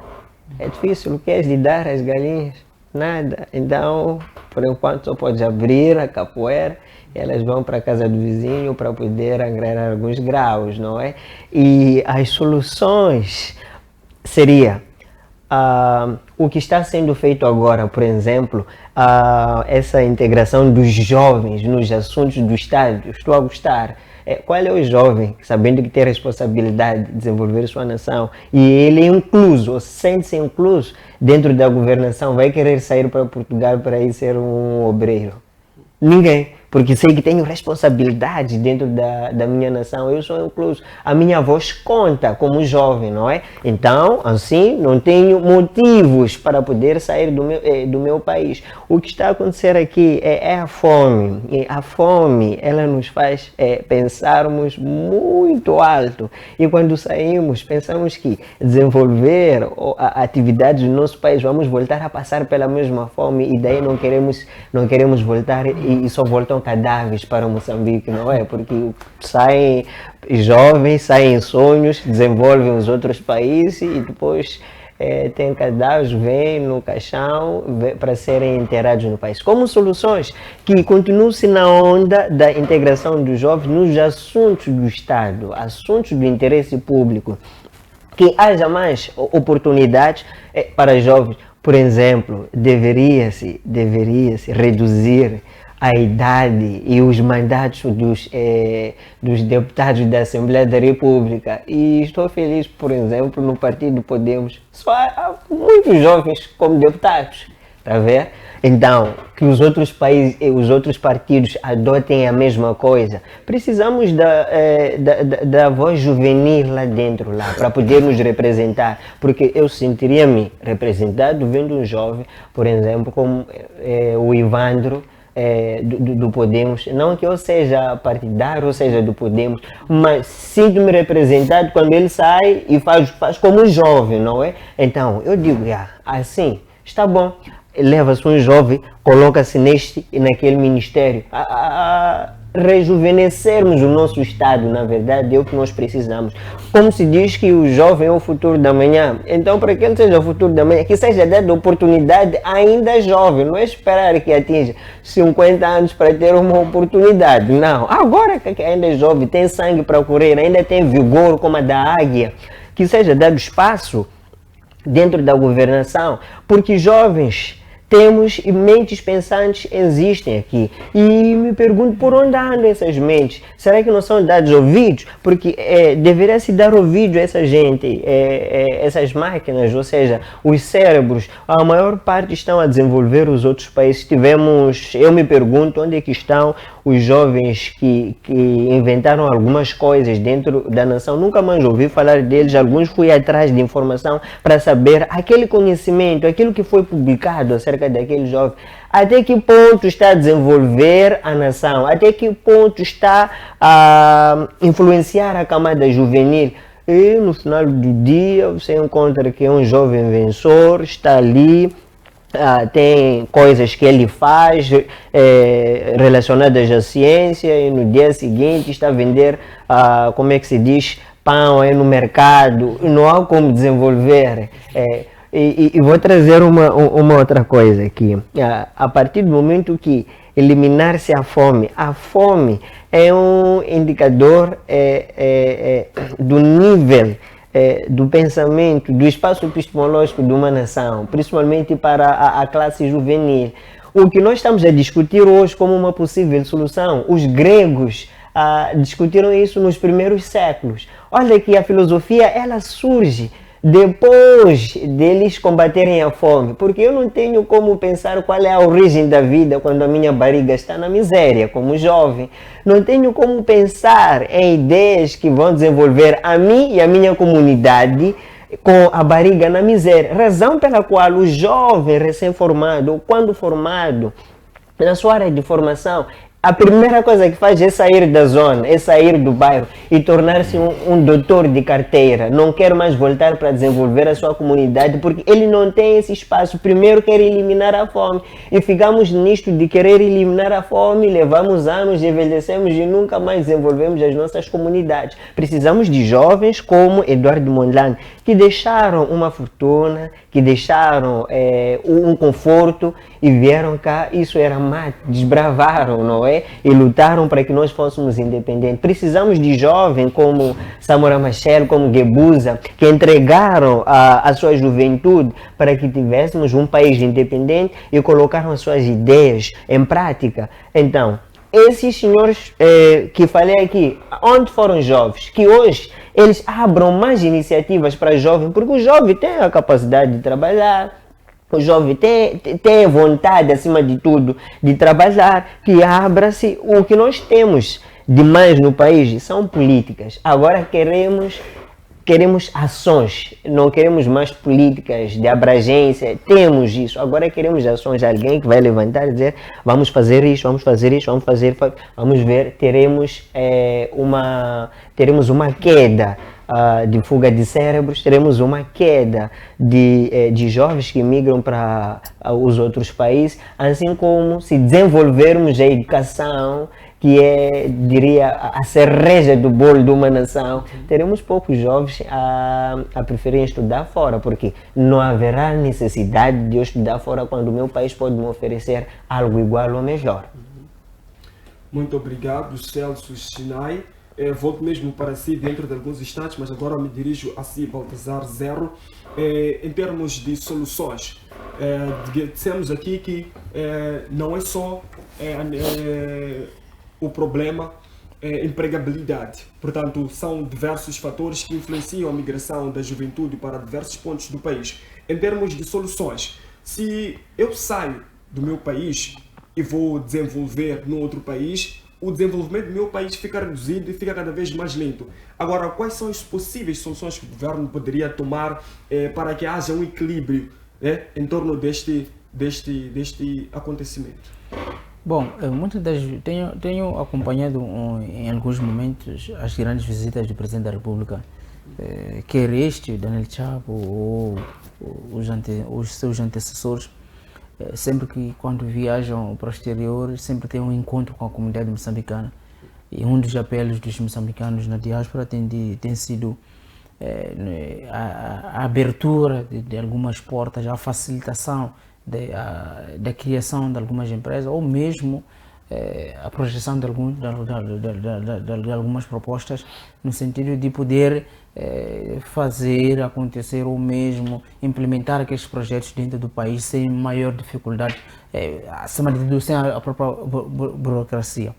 É difícil, o que és de dar às galinhas? Nada. Então, por enquanto, só podes abrir a capoeira e elas vão para a casa do vizinho para poder angariar alguns graus, não é? E as soluções seria o que está sendo feito agora, por exemplo, essa integração dos jovens nos assuntos do Estado. Estou a gostar. Qual é o jovem, sabendo que tem a responsabilidade de desenvolver sua nação, e ele é incluso, ou sente-se incluso dentro da governação, vai querer sair para Portugal para ir ser um obreiro? Ninguém, porque sei que tenho responsabilidade dentro da minha nação, eu sou incluso. A minha voz conta como jovem, não é? Então, assim, não tenho motivos para poder sair do meu país. O que está a acontecer aqui é a fome. E a fome, ela nos faz pensarmos muito alto. E quando saímos, pensamos que desenvolver atividades no nosso país, vamos voltar a passar pela mesma fome e daí não queremos voltar e só voltam cadáveres para Moçambique, não é? Porque saem jovens, saem sonhos, desenvolvem os outros países e depois tem cadáveres, vêm no caixão para serem enterrados no país. Como soluções que continuem-se na onda da integração dos jovens nos assuntos do Estado, assuntos do interesse público, que haja mais oportunidades para jovens. Por exemplo, deveria-se reduzir a idade e os mandatos dos deputados da Assembleia da República. E estou feliz, por exemplo, no Partido Podemos, só há muitos jovens como deputados, está a ver? Então, que os outros países, os outros partidos adotem a mesma coisa. Precisamos da voz juvenil lá dentro, para poder nos representar, porque eu sentiria-me representado vendo um jovem, por exemplo, como o Ivandro, do Podemos, não que eu seja partidário ou seja do Podemos, mas sinto-me representado quando ele sai e faz como jovem, não é? Então, eu digo, assim, está bom, leva-se um jovem, coloca-se neste e naquele ministério, rejuvenescermos o nosso Estado, na verdade, é o que nós precisamos. Como se diz que o jovem é o futuro da manhã, então para que ele seja o futuro da manhã, que seja dada oportunidade ainda jovem, não é esperar que atinja 50 anos para ter uma oportunidade, não. Agora que ainda é jovem, tem sangue para correr, ainda tem vigor como a da águia, que seja dado espaço dentro da governação, porque jovens temos e mentes pensantes existem aqui. E me pergunto por onde andam essas mentes. Será que não são dados ouvidos? Porque deveria se dar ouvido a essa gente, essas máquinas, ou seja, os cérebros. A maior parte estão a desenvolver os outros países. Eu me pergunto onde é que estão os jovens que inventaram algumas coisas dentro da nação. Nunca mais ouvi falar deles. Alguns fui atrás de informação para saber aquele conhecimento, aquilo que foi publicado acerca daquele jovem, até que ponto está a desenvolver a nação, até que ponto está a influenciar a camada juvenil. E no final do dia você encontra que é um jovem vencedor, está ali tem coisas que ele faz relacionadas à ciência e no dia seguinte está a vender, como é que se diz, pão no mercado, não há como desenvolver. E vou trazer uma outra coisa aqui. A partir do momento que eliminar-se a fome é um indicador do nível do pensamento, do espaço epistemológico de uma nação, principalmente para a classe juvenil. O que nós estamos a discutir hoje como uma possível solução, os gregos discutiram isso nos primeiros séculos. Olha que a filosofia ela surge depois deles combaterem a fome, porque eu não tenho como pensar qual é a origem da vida quando a minha barriga está na miséria, como jovem. Não tenho como pensar em ideias que vão desenvolver a mim e a minha comunidade com a barriga na miséria. Razão pela qual o jovem recém-formado, ou quando formado, na sua área de formação, a primeira coisa que faz é sair da zona, é sair do bairro e tornar-se um doutor de carteira. Não quer mais voltar para desenvolver a sua comunidade porque ele não tem esse espaço. Primeiro quer eliminar a fome e ficamos nisto de querer eliminar a fome, levamos anos, envelhecemos e nunca mais desenvolvemos as nossas comunidades. Precisamos de jovens como Eduardo Mondlane, que deixaram uma fortuna, que deixaram um conforto e vieram cá, isso era mato, desbravaram, não é? E lutaram para que nós fôssemos independentes. Precisamos de jovens como Samora Machel, como Guebuza, que entregaram a sua juventude para que tivéssemos um país independente e colocaram as suas ideias em prática. Então, esses senhores que falei aqui, onde foram jovens? Que hoje eles abram mais iniciativas para jovens, porque o jovem tem a capacidade de trabalhar, o jovem tem vontade, acima de tudo, de trabalhar, que abra-se. O que nós temos de mais no país são políticas. Agora queremos ações, não queremos mais políticas de abrangência. Temos isso, agora queremos ações. Alguém que vai levantar e dizer, vamos fazer isso, vamos fazer isso, vamos ver, teremos uma queda de fuga de cérebros, teremos uma queda de jovens que migram para os outros países, assim como se desenvolvermos a educação, que diria, a cereja do bolo de uma nação, teremos poucos jovens a preferirem estudar fora, porque não haverá necessidade de eu estudar fora quando o meu país pode me oferecer algo igual ou melhor. Muito obrigado, Celso Chinai. Volto mesmo para si dentro de alguns instantes, mas agora me dirijo a si, Baltazar Zero. Em termos de soluções, dissemos aqui que não é só o problema empregabilidade. Portanto, são diversos fatores que influenciam a migração da juventude para diversos pontos do país. Em termos de soluções, se eu saio do meu país e vou desenvolver no outro país, o desenvolvimento do meu país fica reduzido e fica cada vez mais lento. Agora, quais são as possíveis soluções que o governo poderia tomar para que haja um equilíbrio em torno deste acontecimento? Bom, tenho acompanhado em alguns momentos as grandes visitas do Presidente da República, quer este, Daniel Chapo, ou os seus antecessores. Sempre que quando viajam para o exterior, sempre tem um encontro com a comunidade moçambicana. E um dos apelos dos moçambicanos na diáspora tem sido a abertura de algumas portas, a facilitação da criação de algumas empresas, ou mesmo a projeção de algumas propostas no sentido de poder fazer acontecer ou mesmo implementar aqueles projetos dentro do país sem maior dificuldade, acima de tudo sem a própria burocracia.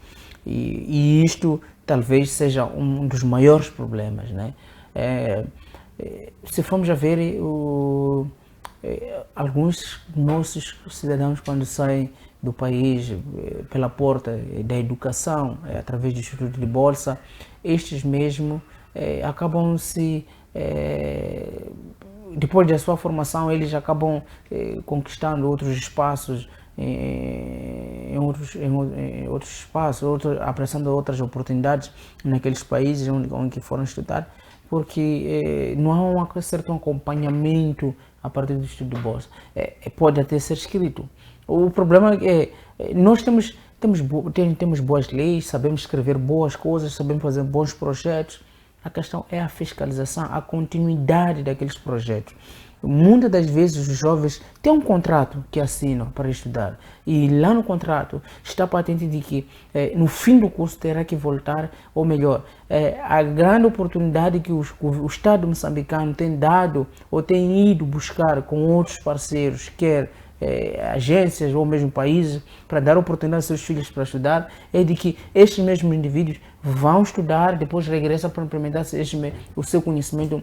E isto talvez seja um dos maiores problemas, né? Se formos a ver alguns nossos cidadãos quando saem do país pela porta da educação, através do Instituto de Bolsa, estes mesmo acabam depois da sua formação, eles acabam conquistando outros espaços, em outros espaços, apresentando outras oportunidades naqueles países onde foram estudar, porque não há um certo acompanhamento a partir do estudo de bolsa. Pode até ser escrito. O problema é nós temos boas leis, sabemos escrever boas coisas, sabemos fazer bons projetos. A questão é a fiscalização, a continuidade daqueles projetos. Muitas das vezes os jovens têm um contrato que assinam para estudar e lá no contrato está patente de que no fim do curso terá que voltar, ou melhor, a grande oportunidade que o Estado moçambicano tem dado ou tem ido buscar com outros parceiros, quer agências ou mesmo países, para dar oportunidade aos seus filhos para estudar, é de que estes mesmos indivíduos vão estudar, depois regressam para implementar o seu conhecimento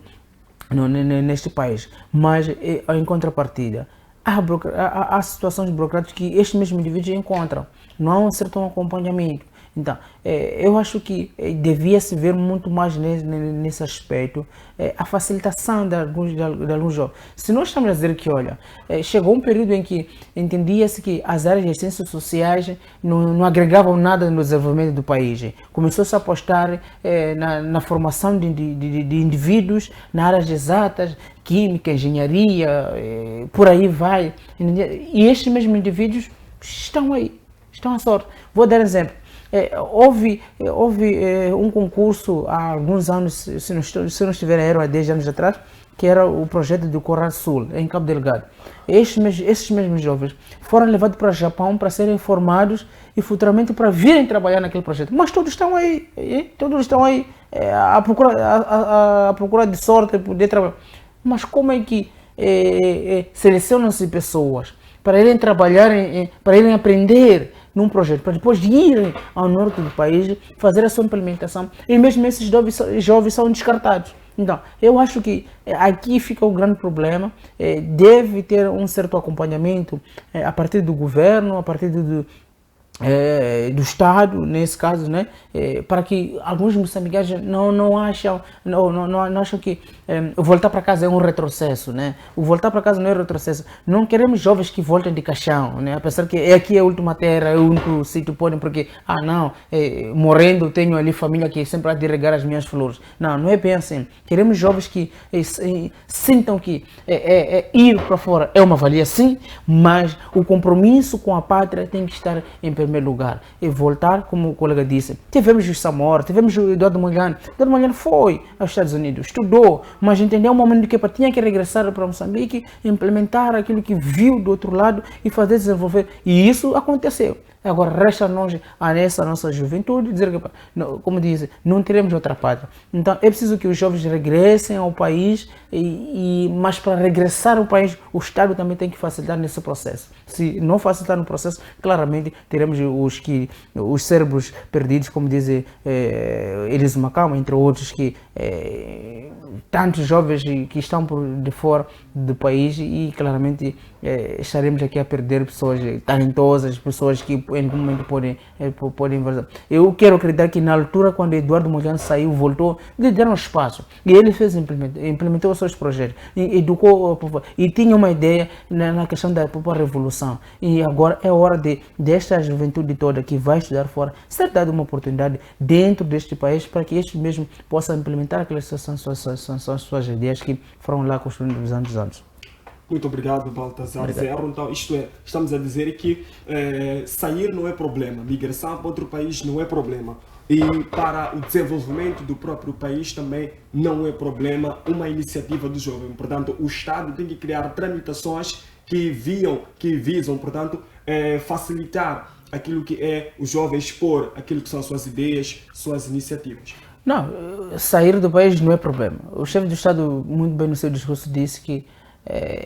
neste país. Mas em contrapartida, há situações burocráticas que estes mesmos indivíduos encontram, não há um certo acompanhamento. Então, eu acho que devia-se ver muito mais nesse aspecto a facilitação de alguns jovens. Se nós estamos a dizer que, olha, chegou um período em que entendia-se que as áreas de ciências sociais não agregavam nada no desenvolvimento do país. Começou-se a apostar na formação de indivíduos na áreas exatas, química, engenharia, por aí vai. E estes mesmos indivíduos estão aí, estão à sorte. Vou dar exemplo. Houve um concurso há alguns anos, se não estiver erro, há 10 anos atrás, que era o projeto do Coral Sul, em Cabo Delgado. Esses mesmos jovens foram levados para o Japão para serem formados e futuramente para virem trabalhar naquele projeto. Mas todos estão aí, à procura de sorte de poder trabalhar. Mas como é que selecionam-se pessoas para irem trabalhar, para irem aprender num projeto, para depois irem ao norte do país fazer a sua implementação, e mesmo esses jovens são descartados. Então, eu acho que aqui fica o grande problema, deve ter um certo acompanhamento a partir do governo, a partir do Estado, nesse caso, né, para que alguns moçambicanos não acham que voltar para casa é um retrocesso, né? O voltar para casa não é retrocesso. Não queremos jovens que voltem de caixão, né? Apesar que aqui é a última terra, é o único sítio podem, porque morrendo tenho ali família que sempre há de regar as minhas flores. Não é bem assim. Queremos jovens que sintam que ir para fora é uma valia, sim, mas o compromisso com a pátria tem que estar em primeiro lugar e voltar, como o colega disse. Tivemos o Samora, tivemos o Eduardo Mondlane. Eduardo Mondlane foi aos Estados Unidos, estudou, mas entendeu o momento que tinha que regressar para Moçambique, implementar aquilo que viu do outro lado e fazer desenvolver. E isso aconteceu. Agora resta-nos a essa nossa juventude dizer que, como dizem, não teremos outra pátria. Então é preciso que os jovens regressem ao país, mas para regressar ao país o Estado também tem que facilitar nesse processo. Se não facilitar no processo, claramente teremos os cérebros perdidos, como dizem Elis Macama, entre outros, que tantos jovens que estão de fora do país, e claramente estaremos aqui a perder pessoas talentosas, pessoas que em algum momento podem invadir. Eu quero acreditar que na altura, quando Eduardo Mondlane saiu, voltou, lhe deram espaço e ele implementou os seus projetos, educou o povo e tinha uma ideia na questão da revolução. E agora é hora desta juventude toda que vai estudar fora ser dada uma oportunidade dentro deste país para que este mesmo possa implementar aquelas suas ideias que foram lá construindo nos anos. Muito obrigado, Baltazar Zero. Então, isto é, estamos a dizer que sair não é problema, migração para outro país não é problema. E para o desenvolvimento do próprio país também não é problema uma iniciativa do jovem. Portanto, o Estado tem que criar tramitações que visam, portanto, facilitar aquilo que é o jovem expor aquilo que são suas ideias, suas iniciativas. Não, sair do país não é problema. O chefe do Estado, muito bem no seu discurso, disse que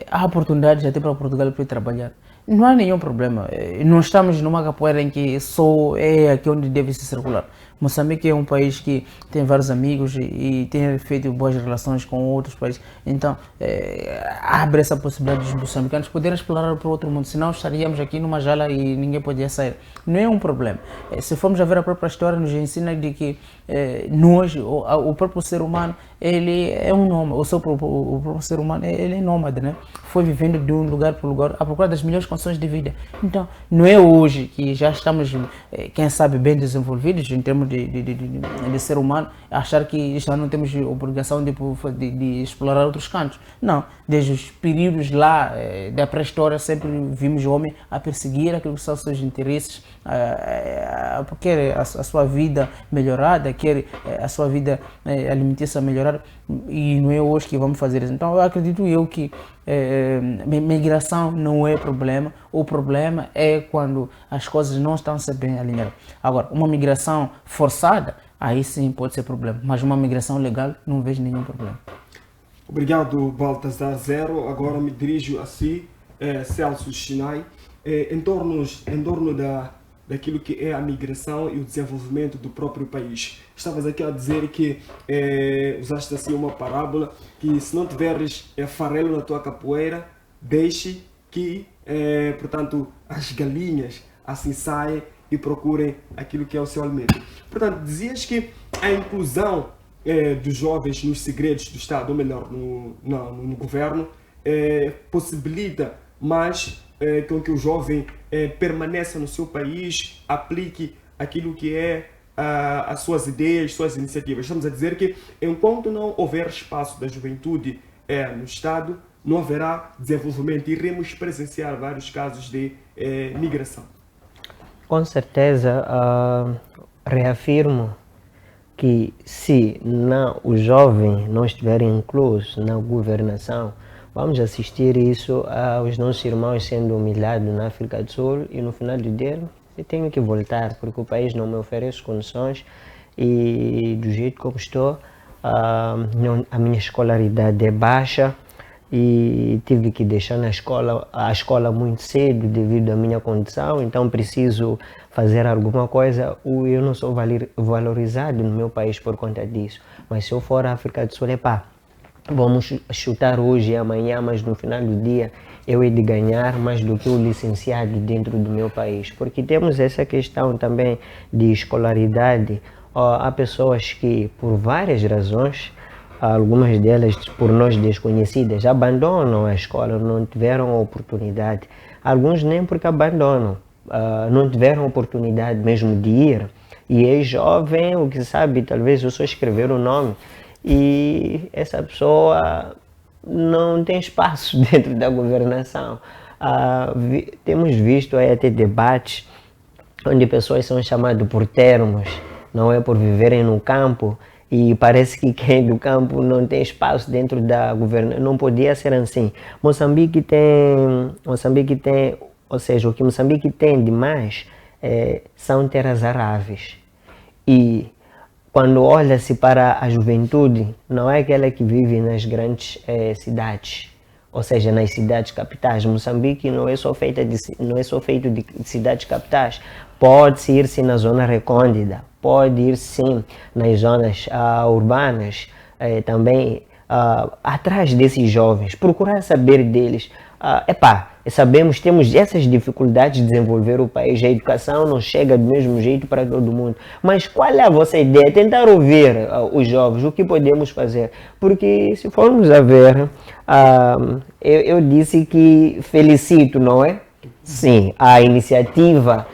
há oportunidades até para Portugal para ir trabalhar. Não há nenhum problema. Não estamos numa capoeira em que só é aqui onde deve se circular. Moçambique é um país que tem vários amigos e tem feito boas relações com outros países. Então, abre essa possibilidade dos moçambicanos poderem explorar para o outro mundo. Senão, estaríamos aqui numa jala e ninguém podia sair. Não é um problema. Se formos a ver a própria história, nos ensina de que nós, o próprio ser humano, ele é um nômade, o próprio ser humano, ele é nômade, né? Foi vivendo de um lugar para o lugar à procura das melhores condições de vida. Então, não é hoje que já estamos, quem sabe, bem desenvolvidos em termos de ser humano, achar que já não temos obrigação de explorar outros cantos. Não, desde os períodos lá da pré-história sempre vimos o homem a perseguir aquilo que são os seus interesses, quer a sua vida melhorada, quer a sua vida alimentícia melhorada, e não é hoje que vamos fazer isso. Então eu acredito que migração não é problema, o problema é quando as coisas não estão se bem alinhadas. Agora, uma migração forçada, aí sim pode ser problema, mas uma migração legal não vejo nenhum problema. Obrigado, Baltazar Zero. Agora me dirijo a si, Celso Chinai, em torno daquilo que é a migração e o desenvolvimento do próprio país. Estavas aqui a dizer que usaste assim uma parábola, que se não tiveres farelo na tua capoeira, deixe que, portanto, as galinhas assim saem e procurem aquilo que é o seu alimento. Portanto, dizias que a inclusão dos jovens nos segredos do Estado, ou melhor, no governo, possibilita mais com que o jovem permaneça no seu país, aplique aquilo que é as suas ideias, suas iniciativas. Estamos a dizer que enquanto não houver espaço da juventude no Estado, não haverá desenvolvimento. Iremos presenciar vários casos de migração. Com certeza, reafirmo que se o jovem não estiver incluso na governação, vamos assistir isso aos nossos irmãos sendo humilhados na África do Sul, e no final do dia eu tenho que voltar porque o país não me oferece condições, e do jeito como estou, a minha escolaridade é baixa e tive que deixar a escola muito cedo devido à minha condição, então preciso fazer alguma coisa. Eu não sou valorizado no meu país por conta disso, mas se eu for à África do Sul, vamos chutar hoje e amanhã, mas no final do dia eu hei de ganhar mais do que o licenciado dentro do meu país, porque temos essa questão também de escolaridade. Há pessoas que, por várias razões, algumas delas por nós desconhecidas, abandonam a escola, não tiveram oportunidade. Alguns nem porque abandonam, não tiveram oportunidade mesmo de ir. E é jovem, o que sabe, talvez eu só escrever o nome, e essa pessoa não tem espaço dentro da governação. Temos visto aí até debates onde pessoas são chamadas por termos, não é por viverem no campo, e parece que quem do campo não tem espaço dentro da governação. Não podia ser assim. Moçambique tem, ou seja, o que Moçambique tem de mais são terras aráveis. E quando olha-se para a juventude, não é aquela que vive nas grandes cidades, ou seja, nas cidades capitais. Moçambique não é só feito de cidades capitais. Pode ir-se na zona recôndita, pode ir sim nas zonas urbanas, também atrás desses jovens, procurar saber deles. Sabemos, temos essas dificuldades de desenvolver o país, a educação não chega do mesmo jeito para todo mundo, mas qual é a vossa ideia? Tentar ouvir os jovens, o que podemos fazer, porque se formos a ver, eu disse que felicito, não é? Sim, a iniciativa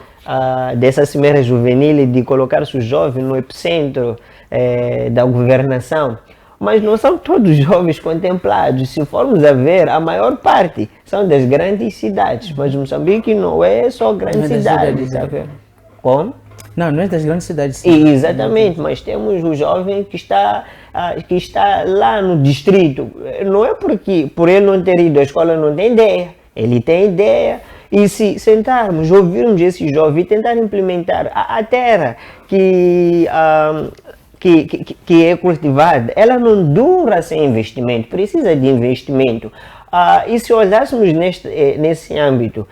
dessa Cimeira Juvenil de colocar os jovens no epicentro da governação, mas não são todos jovens contemplados. Se formos a ver, a maior parte são das grandes cidades, mas Moçambique não é só grandes cidades, sabe? Como? Não é das grandes cidades. Exatamente, mas temos o jovem que está lá no distrito. Não é porque por ele não ter ido à escola não tem ideia, ele tem ideia. E se sentarmos, ouvirmos esse jovem e tentar implementar a terra que é cultivada, ela não dura sem investimento, precisa de investimento. E se olhássemos nesse âmbito,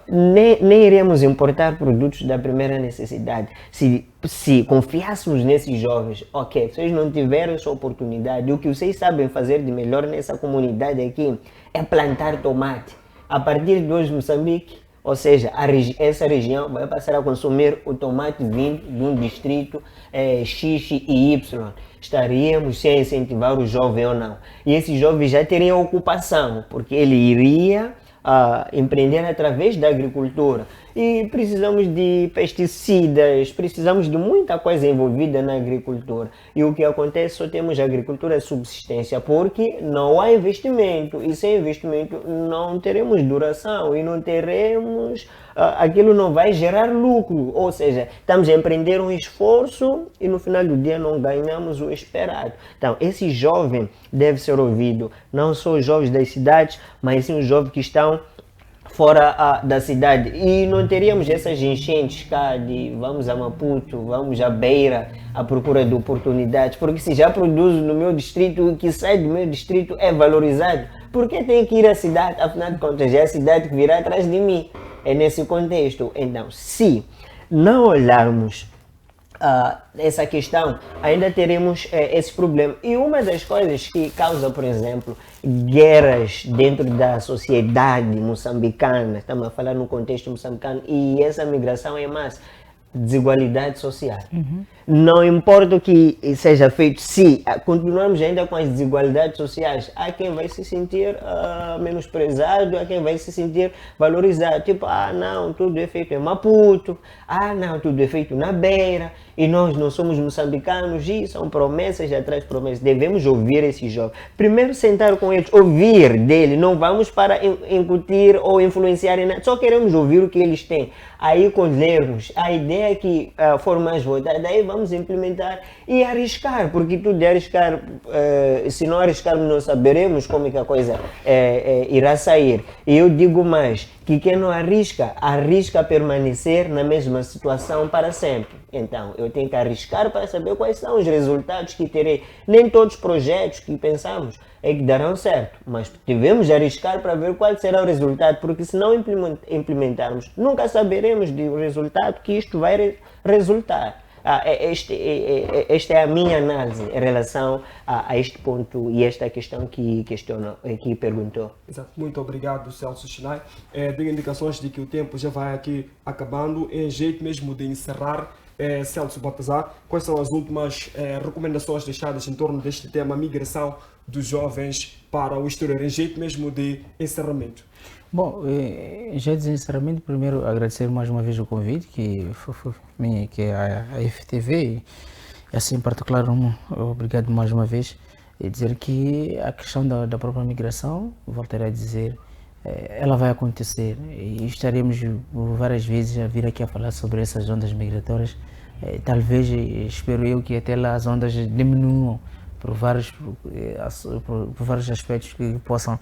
nem iremos importar produtos da primeira necessidade. Se confiássemos nesses jovens, ok, vocês não tiveram essa oportunidade, o que vocês sabem fazer de melhor nessa comunidade aqui é plantar tomate. A partir de hoje, Moçambique, Ou seja, essa região vai passar a consumir o tomate vindo de um distrito X e Y. Estaríamos sem incentivar o jovem ou não. E esse jovem já teria ocupação, porque ele iria empreender através da agricultura. E precisamos de pesticidas, precisamos de muita coisa envolvida na agricultura. E o que acontece, só temos agricultura de subsistência, porque não há investimento. E sem investimento não teremos duração e não teremos... aquilo não vai gerar lucro. Ou seja, estamos a empreender um esforço e no final do dia não ganhamos o esperado. Então, esse jovem deve ser ouvido. Não só os jovens das cidades, mas sim os jovens que estão fora da cidade, e não teríamos essas enchentes cá de vamos a Maputo, vamos à Beira à procura de oportunidades, porque se já produzo no meu distrito, o que sai do meu distrito é valorizado, por que tem que ir à cidade? Afinal de contas, é a cidade que virá atrás de mim. É nesse contexto. Então, se não olharmos essa questão, ainda teremos esse problema. E uma das coisas que causa, por exemplo, guerras dentro da sociedade moçambicana, estamos a falar no contexto moçambicano, e essa migração é massa, desigualdade social. Não importa o que seja feito, se continuarmos ainda com as desigualdades sociais, há quem vai se sentir menosprezado, há quem vai se sentir valorizado. Tipo, não, tudo é feito em Maputo, não, tudo é feito na Beira, e nós não somos moçambicanos, e são promessas atrás de promessas. Devemos ouvir esses jovens. Primeiro sentar com eles, ouvir dele, não vamos para incutir ou influenciar em nada, só queremos ouvir o que eles têm. Aí colhermos a ideia que for mais votada, aí vamos implementar e arriscar, porque tudo é arriscar. Se não arriscarmos, não saberemos como é que a coisa irá sair. E eu digo mais, que quem não arrisca, arrisca permanecer na mesma situação para sempre. Então, eu tenho que arriscar para saber quais são os resultados que terei. Nem todos os projetos que pensamos é que darão certo, mas devemos arriscar para ver qual será o resultado, porque se não implementarmos, nunca saberemos do resultado que isto vai resultar. Esta é a minha análise em relação a este ponto e esta questão que perguntou. Exato. Muito obrigado, Celso Chinai. Dei indicações de que o tempo já vai aqui acabando. Em jeito mesmo de encerrar, Celso Baltazar, quais são as últimas recomendações deixadas em torno deste tema, migração dos jovens para o exterior, em jeito mesmo de encerramento? Bom, já de encerramento, primeiro agradecer mais uma vez o convite que é a FTV, e assim em particular, obrigado mais uma vez, e dizer que a questão da própria migração, voltarei a dizer, ela vai acontecer e estaremos várias vezes a vir aqui a falar sobre essas ondas migratórias. Talvez, espero eu, que até lá as ondas diminuam por vários aspectos que possam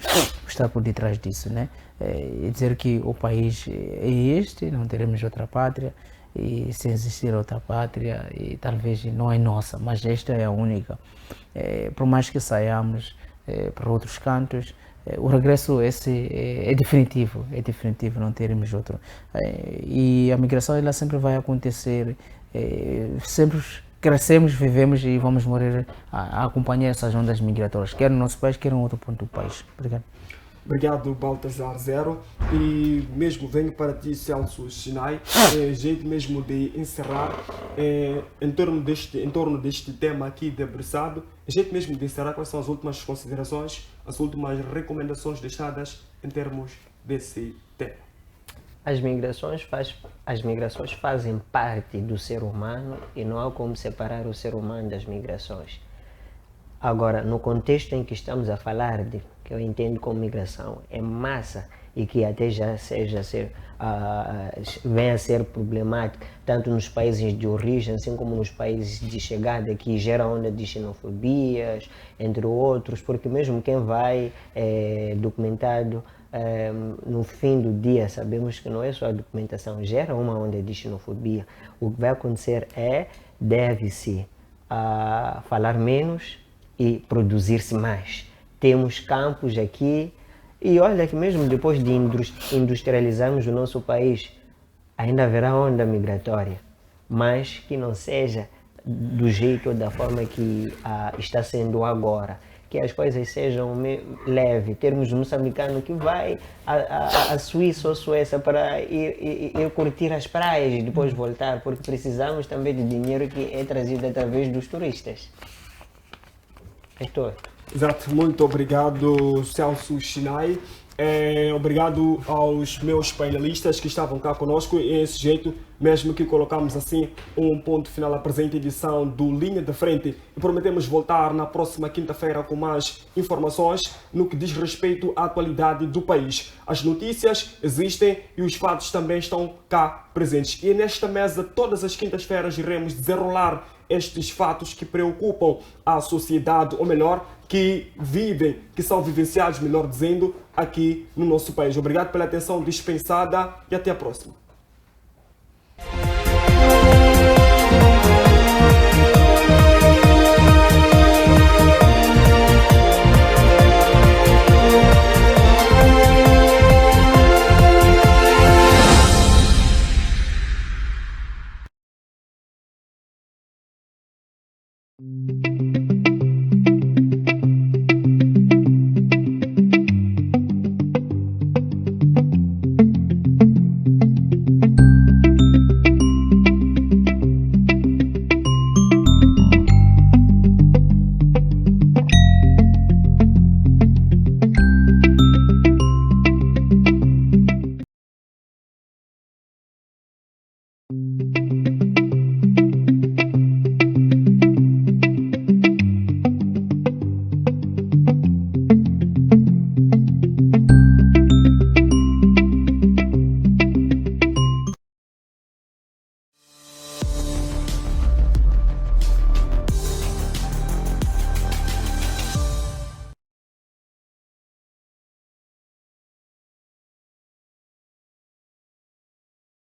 estar por detrás disso, né? E dizer que o país é este, não teremos outra pátria, e se existir outra pátria, e talvez não é nossa, mas esta é a única. Por mais que saiamos para outros cantos, o regresso esse é definitivo, não teremos outro. E a migração ela sempre vai acontecer, sempre crescemos, vivemos e vamos morrer a acompanhar essas ondas migratórias, quer no nosso país, quer em outro ponto do país. Obrigado. Obrigado, Baltazar Zero. E mesmo venho para ti, Celso Chinai, jeito mesmo de encerrar em torno deste tema aqui debruçado, jeito mesmo de encerrar, quais são as últimas considerações, as últimas recomendações deixadas em termos desse tema? As migrações fazem parte do ser humano e não há como separar o ser humano das migrações. Agora, no contexto em que estamos a falar, que eu entendo como migração, é massa e que até já vem a ser problemática, tanto nos países de origem, assim como nos países de chegada, que gera onda de xenofobias, entre outros, porque mesmo quem vai documentado, no fim do dia, sabemos que não é só a documentação, gera uma onda de xenofobia. O que vai acontecer deve-se falar menos e produzir-se mais. Temos campos aqui, e olha que mesmo depois de industrializarmos o nosso país, ainda haverá onda migratória, mas que não seja do jeito ou da forma que está sendo agora. que as coisas sejam leves. Termos um moçambicano que vai a Suíça ou Suécia para ir curtir as praias e depois voltar, porque precisamos também de dinheiro que é trazido através dos turistas. É tudo. Exato, muito obrigado, Celso Chinai. Obrigado aos meus painelistas que estavam cá conosco. E esse jeito, mesmo que colocamos assim um ponto final à presente edição do Linha de Frente. E prometemos voltar na próxima quinta-feira com mais informações no que diz respeito à atualidade do país. As notícias existem e os fatos também estão cá presentes. E nesta mesa, todas as quintas-feiras, iremos desenrolar estes fatos que preocupam a sociedade, ou melhor, que vivem, que são vivenciados, melhor dizendo, aqui no nosso país. Obrigado pela atenção dispensada e até a próxima.